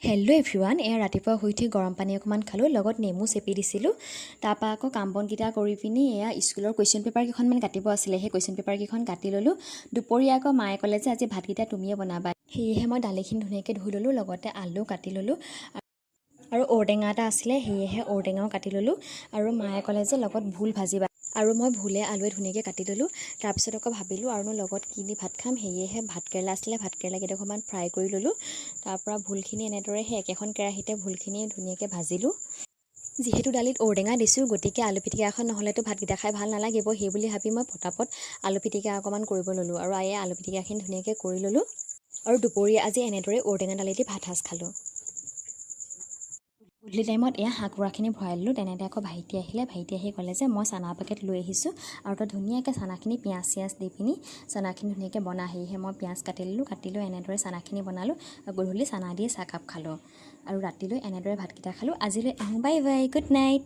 Hello' everyone, এয়া ৰাতিপুৱা শুই উঠি গৰম পানী অকণমান খালোঁ, লগত নেমু চেপি দিছিলোঁ। তাৰপৰা আকৌ কাম বনকেইটা কৰি পিনি এয়া স্কুলৰ কুৱেশ্যন পেপাৰ কেইখনমান কাটিব আছিলে, সেই কুৱেশ্যন পেপাৰকেইখন কাটি ল'লোঁ। দুপৰীয়া আকৌ মায়ে ক'লে যে আজি ভাতকেইটা তুমিয়ে বনাবা, সেয়েহে মই দালিখিনি ধুনীয়াকৈ ধুই ল'লোঁ, লগতে আলু কাটি ল'লোঁ আৰু ঔটেঙা এটা আছিলে, সেয়েহে ঔটেঙাও কাটি ল'লোঁ। আৰু মায়ে ক'লে যে লগত ভোল ভাজিবা, আৰু মই ভোলে আলুৱে ধুনীয়াকৈ কাটি ল'লোঁ। তাৰপিছত আকৌ ভাবিলোঁ আৰুনো লগত কি দি ভাত খাম, সেয়েহে ভাতকেৰেলা আছিলে, ভাতকেৰেলা কেইটুকুৰমান ফ্ৰাই কৰি ল'লোঁ। তাৰপৰা ভোলখিনি এনেদৰে সেই একেখন কেৰাহীতে ভোলখিনি ধুনীয়াকৈ ভাজিলোঁ। যিহেতু দালিত ঔটেঙা দিছোঁ, গতিকে আলু পিটিকা এখন নহ'লেতো ভাতকেইটা খাই ভাল নালাগিব, সেই বুলি ভাবি মই পটাপট আলু পিটিকা অকণমান কৰিব ল'লোঁ। আৰু এই আলু পিটিকাখিনি ধুনীয়াকৈ কৰি ল'লোঁ। আৰু দুপৰীয়া আজি এনেদৰে ঔটেঙা দালি দি ভাত সাজ খালোঁ। গধূলি টাইমত এয়া হাঁহ কুকুৰাখিনি ভৰাই ল'লোঁ। তেনেতে আকৌ ভাইটি আহিলে, ভাইটি আহি ক'লে যে মই চানা পেকেট লৈ আহিছোঁ, আৰু তই ধুনীয়াকৈ চানাখিনি পিঁয়াজ চিয়াজ দি পিনি চানাখিনি ধুনীয়াকৈ বনা। সেয়েহে মই পিঁয়াজ কাটি ল'লোঁ, কাটি লৈ এনেদৰে চানাখিনি বনালোঁ। গধূলি চানা দিয়ে চাহকাপ খালোঁ, আৰু ৰাতিলৈ এনেদৰে ভাতকেইটা খালোঁ। আজিলৈ আহোঁ, বাই বাই, গুড নাইট।